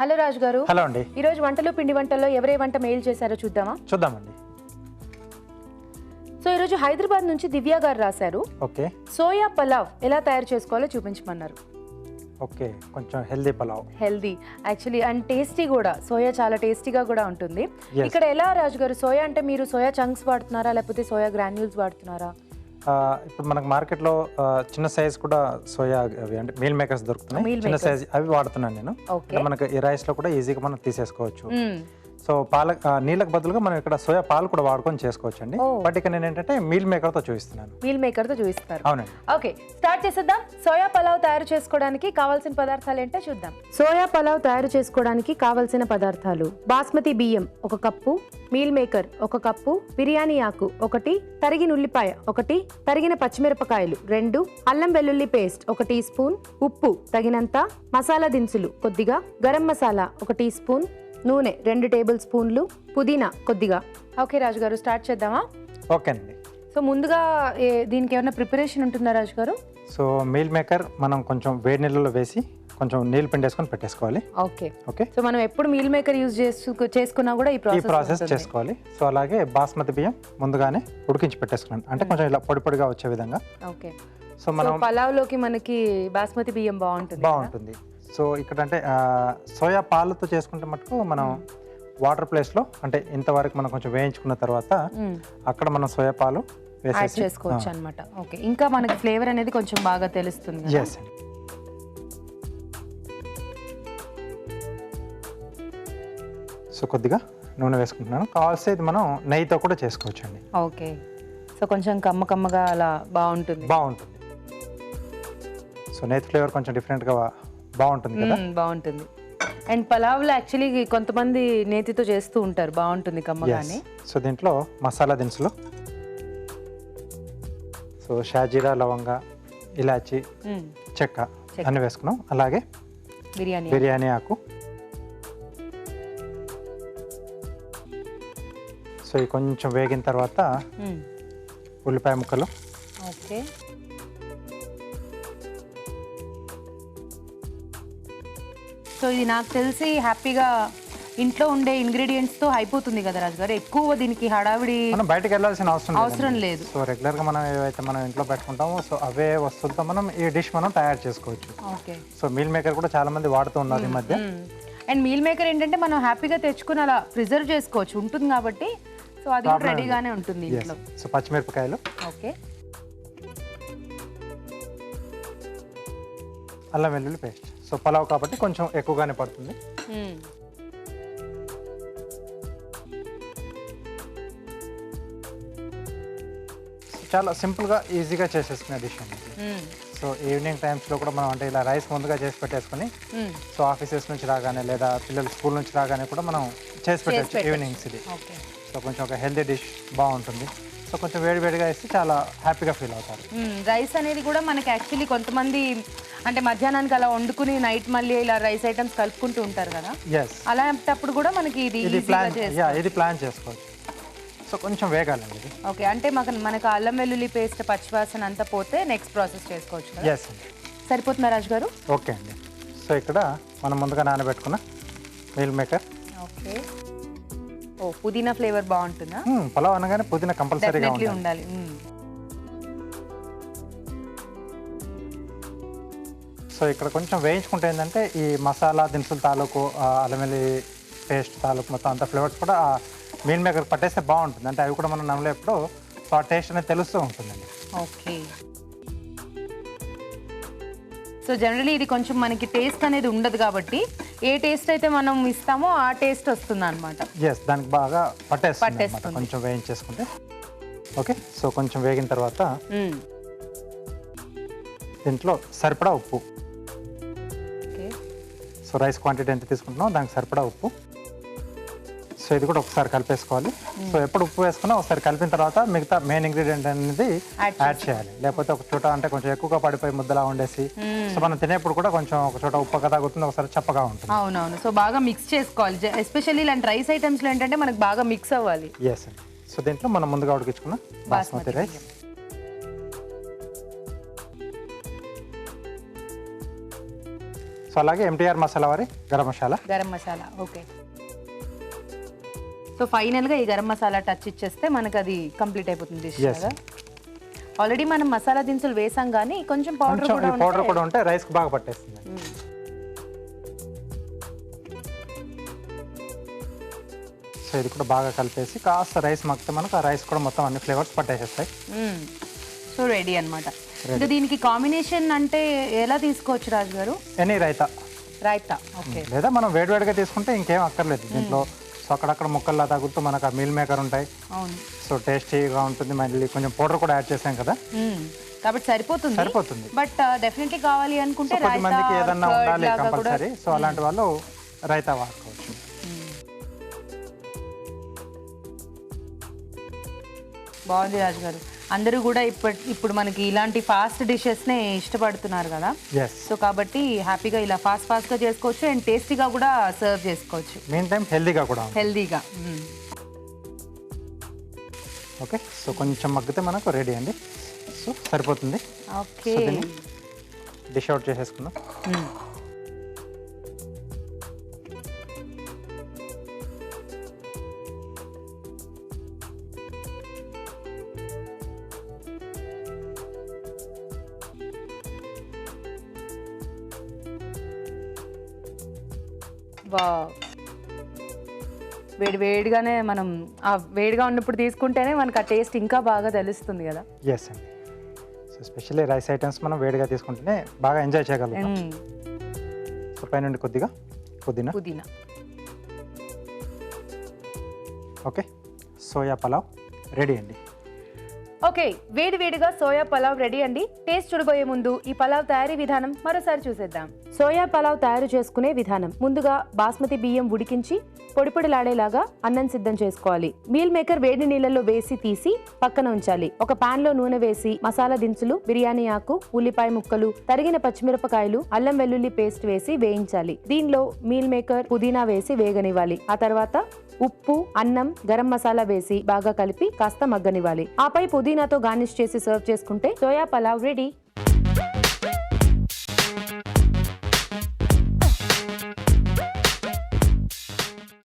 Hello Raj గారు. Hello అండి. ఈ రోజు వంటలు పిండి వంటల్లో ఎవరే వంట మెయిల్ చేశారో చూద్దామండి. సో ఈ రోజు హైదరాబాద్ నుంచి దివ్య గారు రాశారు. ఓకే. సోయా పలావ్ ఎలా తయారు చేసుకోవాలో చూపించమన్నారు. ఓకే, కొంచెం healthy pulao. Healthy actually and tasty కూడా. సోయా చాలా టేస్టీగా కూడా ఉంటుంది. ఇక్కడ ఎలా రాజు గారు, సోయా అంటే మీరు సోయా చంక్స్ వాడుతున్నారా లేకపోతే సోయా గ్రాన్యూల్స్ వాడుతున్నారా? ఇప్పుడు మనకు మార్కెట్లో చిన్న సైజ్ కూడా సోయా అవి అంటే మీల్ మేకర్స్ దొరుకుతున్నాయి. చిన్న సైజ్ అవి వాడుతున్నాను నేను. మనకు ఈ రైస్ లో కూడా ఈజీగా మనం తీసేసుకోవచ్చు. సో నీళ్ళకి బదులుగా మనం ఇక్కడ సోయా పాలు కూడా వాడుకొని చేసుకోవచ్చు అండి. బట్ ఇక్కడ నేను ఏంటంటే మీల్ మేకర్ తో చూపిస్తున్నాను. మీల్ మేకర్ తో చూపిస్తారు. అవునండి. ఓకే, స్టార్ట్ చేసేద్దాం. సోయా పలావ్ తయారు చేసుకోవడానికి కావాల్సిన పదార్థాలు ఏంటో చూద్దాం. సోయా పలావ్ తయారు చేసుకోవడానికి కావాల్సిన పదార్థాలు: బాస్మతి బియ్యం 1 cup, meal maker 1 cup, biryani ఆకు 1, తరిగిన ఉల్లిపాయ 1, తరిగిన పచ్చిమిరపకాయలు 2, అల్లం వెల్లుల్లి పేస్ట్ 1 టీ స్పూన్, ఉప్పు తగినంత, మసాలా దినుసులు కొద్దిగా, గరం మసాలా 1 టీ స్పూన్, నూనె 2 టేబుల్ స్పూన్లు, పుదీనా కొద్దిగా. ఓకే రాజు గారు, స్టార్ట్ చేద్దామా? ఓకే అండి. సో ముందుగా దీనికి ఏమైనా ప్రిపరేషన్ ఉంటుందా రాజు గారు? సో మీల్ మేకర్ మనం కొంచెం వేడి నీళ్ళలో వేసి కొంచెం నీళ్ళు పిండేసుకొని పెట్టేసుకోవాలి. Okay okay. సో మనం ఎప్పుడు మీల్ మేకర్ యూజ్ చేసుకున్నా కూడా ఈ ప్రాసెస్ చేసుకోవాలి. సో అలాగే బాస్మతి బియ్యం ముందుగానే ఉడికించి పెట్టేసుకున్నాను, అంటే కొంచెం ఇలా పొడి పొడిగా వచ్చే విధంగా. ఓకే. సో మనం పలావ్ లోకి మనకి బాస్మతి బియ్యం బాగుంటుంది. సో ఇక్కడ అంటే సోయా పాలతో చేసుకుంటే మటుకు మనం వాటర్ ప్లేస్లో అంటే ఇంతవరకు మనం కొంచెం వేయించుకున్న తర్వాత అక్కడ మనం సోయా పాలు యాడ్ చేసుకోవచ్చు అన్నమాట. ఓకే, ఇంకా మనకి ఫ్లేవర్ అనేది కొంచెం బాగా తెలుస్తుంది. ఎస్. సో కొద్దిగా నూనె వేసుకుంటున్నాను. కావాల్సేది మనం నెయ్యితో కూడా చేసుకోవచ్చు అండి. ఓకే. సో కొంచెం కమ్మగా అలా బాగుంటుంది. సో నెయ్యి ఫ్లేవర్ కొంచెం డిఫరెంట్గా బాగుంటుంది కదా. బాగుంటుంది. అండ్ పలావ్లో యాక్చువల్లీ కొంతమంది నేతితో చేస్తూ ఉంటారు, బాగుంటుంది కమ్మగానే. సో దీంట్లో మసాలా దినుసులు, సో షాజీరా, లవంగ, ఇలాచి, చెక్క అన్ని వేసుకున్నాం. అలాగే బిర్యానీ ఆకు. సో ఇవి కొంచెం వేగిన తర్వాత ఉల్లిపాయ ముక్కలు. ఓకే. సో ఇది నాకు తెలిసి హ్యాపీగా ఇంట్లో ఉండే ఇంగ్రీడియంట్స్ తో అయిపోతుంది కదా రాజు గారు. ఎక్కువ దీనికి హడావిడి మనం బయటకు వెళ్ళాల్సిన అవసరం లేదు. సో రెగ్యులర్ గా మనం ఏవైతే మనం ఇంట్లో పెట్టుకుంటామో సో అవే వస్తువులతో మనం ఈ డిష్ మనం తయారు చేసుకోవచ్చు. ఓకే. సో మీల్ మేకర్ కూడా చాలా మంది వాడుతూ ఉన్నారు ఈ మధ్య. అండ్ మీల్ మేకర్ ఏంటంటే మనం హ్యాపీగా తెచ్చుకుని అలా ప్రిజర్వ్ చేసుకోవచ్చు, ఉంటుంది కాబట్టి. సో అది కూడా రెడీగానే ఉంటుంది ఇంట్లో. సో పచ్చిమిరపకాయలు. ఓకే. అల్లం వెల్లుల్లి పేస్ట్. సో పలావ్ కాబట్టి కొంచెం ఎక్కువగానే పడుతుంది. చాలా సింపుల్గా ఈజీగా చేసేసుకునే డిష్ అండి. సో ఈవినింగ్ టైమ్స్లో కూడా మనం అంటే ఇలా రైస్ ముందుగా చేసి పెట్టేసుకుని సో ఆఫీసెస్ నుంచి రాగానే లేదా పిల్లలు స్కూల్ నుంచి రాగానే కూడా మనం చేసి పెట్టచ్చు ఈవినింగ్స్ ఇది. సో కొంచెం ఒక హెల్తీ డిష్ బాగుంటుంది. సో కొంచెం వేడివేడిగా వేస్తే చాలా హ్యాపీగా ఫీల్ అవుతారు. రైస్ అనేది కూడా మనకి యాక్చువల్లీ కొంతమంది అంటే మధ్యాహ్నానికి అలా వండుకుని నైట్ మళ్ళీ ఇలా రైస్ ఐటమ్స్ కలుపుకుంటూ ఉంటారు కదా. అలాంటప్పుడు కూడా మనకి ఇది ప్లాన్ చేసుకోవచ్చు. సో కొంచెం వేగాలండి ఇది. ఓకే, అంటే మనకు అల్లం వెల్లుల్లి పేస్ట్ పచ్చివాసన అంతా పోతే నెక్స్ట్ ప్రాసెస్ చేసుకోవచ్చు. ఎస్ అండి. సరిపోతుందా రాజు గారు? ఓకే అండి. సో ఇక్కడ మనం ముందుగా నానబెట్టుకున్న మీల్ మేకర్. ఓకే. ఓ పుదీనా ఫ్లేవర్ బాగుంటుందా? పలావ్ అనగానే పుదీనా కంపల్సరీగా ఉండాలి. సో ఇక్కడ కొంచెం వేయించుకుంటే ఏంటంటే ఈ మసాలా దినుసుల తాలూకు అల్లం వెల్లుల్లి పేస్ట్ తాలూకు మొత్తం అంత ఫ్లేవర్స్ కూడా మీల్ మేకర్ పట్టేస్తే బాగుంటుంది. అంటే అవి కూడా మనం నమ్మలేప్పుడు సో ఆ టేస్ట్ అనేది తెలుస్తూ ఉంటుందండి. ఓకే. సో జనరల్లీ ఇది కొంచెం మనకి టేస్ట్ అనేది ఉండదు కాబట్టి ఏ టేస్ట్ అయితే మనం ఇస్తామో ఆ టేస్ట్ వస్తుంది అనమాట. ఎస్, దానికి బాగా పట్టేస్తుంది కొంచెం వేయించేసుకుంటే. ఓకే. సో కొంచెం వేగిన తర్వాత దీంట్లో సరిపడా ఉప్పు. సో రైస్ క్వాంటిటీ ఎంత తీసుకుంటున్నామో దానికి సరిపడా ఉప్పు. సో ఇది కూడా ఒకసారి కలిపేసుకోవాలి. సో ఎప్పుడు ఉప్పు వేసుకున్నా ఒకసారి కలిపిన తర్వాత మిగతా మెయిన్ ఇంగ్రీడియంట్ అనేది యాడ్ చేయాలి. లేకపోతే ఒక చోట అంటే కొంచెం ఎక్కువగా పడిపోయి ముద్దలా ఉండేసి సో మనం తినేప్పుడు కూడా కొంచెం ఒక చోట ఉప్పగా తగ్గుతుంది, ఒకసారి చప్పగా ఉంటుంది. అవునవును. సో బాగా మిక్స్ చేసుకోవాలి. ఎస్పెషల్లీ ఇలాంటి రైస్ ఐటమ్స్ లో ఏంటంటే మనకు బాగా మిక్స్ అవ్వాలి. ఎస్ అండి. సో దీంట్లో మనం ముందుగా ఉడికించుకున్న బాస్మతి రైస్. సో అలాగే ఎంటీఆర్ మసాలా వారి గరం మసాలా. ఓకే. సో ఫైనల్గా ఈ గరం మసాలా టచ్ ఇచ్చేస్తే మనకు అది కంప్లీట్ అయిపోతుంది డిష్ కదా. ఆల్రెడీ మనం మసాలా దినుసులు వేసాం కానీ కొంచెం పౌడర్ కూడా ఉంటే రైస్కి బాగా పట్టేస్తుంది. సో ఇది కూడా బాగా కలిపేసి కాస్త రైస్ మగ్గితే మనకు ఆ రైస్ కూడా మొత్తం అన్ని ఫ్లేవర్స్ పట్టేసేస్తాయి. సో రెడీ అనమాట. ఇంకా దీనికి కాంబినేషన్ అంటే ఎలా తీసుకోవచ్చు రాజు గారు? ఎనీ రైతా. ఓకే. లేదా మనం వేడివేడిగా తీసుకుంటే ఇంకేం అక్కర్లేదు దీంట్లో. సో అక్కడక్కడ ముక్కల్లా తగులుతూ మనకు ఆ మీల్ మేకర్ ఉంటాయి. అవును. సో టేస్టీగా ఉంటుంది. మళ్ళీ కొంచెం పౌడర్ కూడా యాడ్ చేసాం కదా, కాబట్టి సరిపోతుంది. బట్ డెఫినెట్లీ కావాలి అనుకుంటే కొద్ది మందికి ఏదన్నా ఉండాలి కంపల్సరీ. సో అలాంటి వాళ్ళు రైతా వాడుకోవచ్చు. బాగుంది రాజు గారు. అందరూ కూడా ఇప్పుడు మనకి ఇలాంటి ఫాస్ట్ డిషెస్నే ఇష్టపడుతున్నారు కదా. సో కాబట్టి హ్యాపీగా ఇలా ఫాస్ట్గా చేసుకోవచ్చు అండ్ టేస్టీగా కూడా సర్వ్ చేసుకోవచ్చు. మెయిన్ టైం హెల్దీగా. ఓకే. సో కొంచెం మగ్గితే మనకు రెడీ అండి. సో సరిపోతుంది. ఓకే. డిష్ అవుట్ చేసేసుకుందాం. వేడిగానే మనం ఆ వేడిగా ఉన్నప్పుడు తీసుకుంటేనే మనకు ఆ టేస్ట్ ఇంకా బాగా తెలుస్తుంది కదా. ఎస్ అండి. సో స్పెషల్లీ రైస్ ఐటమ్స్ మనం వేడిగా తీసుకుంటేనే బాగా ఎంజాయ్ చేయగలుగుతాం. సో పైన కొద్దిగా పుదీనా. ఓకే. సోయా పలావ్ రెడీ అండి. ఓకే, వేడిగా సోయా పలావ్ రెడీ అండి. టేస్ట్ చూడబోయే ముందు ఈ పలావ్ తయారీ విధానం మరోసారి చూసేద్దాం. సోయా పలావ్ తయారు చేసుకునే విధానం: ముందుగా బాస్మతి బియ్యం ఉడికించి పొడిలాడేలాగా అన్నం సిద్ధం చేసుకోవాలి. మీల్ మేకర్ వేడి నీళ్ళలో వేసి తీసి పక్కన ఉంచాలి. ఒక పాన్ లో నూనె వేసి మసాలా దినుసులు, బిర్యానీ ఆకు, ఉల్లిపాయ ముక్కలు, తరిగిన పచ్చిమిరపకాయలు, అల్లం వెల్లుల్లి పేస్ట్ వేసి వేయించాలి. దీనిలో మీల్ మేకర్, పుదీనా వేసి వేగనివ్వాలి. ఆ తర్వాత ఉప్పు, అన్నం, గరం మసాలా వేసి బాగా కలిపి కాస్త మగ్గనివ్వాలి. ఆపై పుదీనాతో గార్నిష్ చేసి సర్వ్ చేసుకుంటే సోయా పలావ్ రెడీ.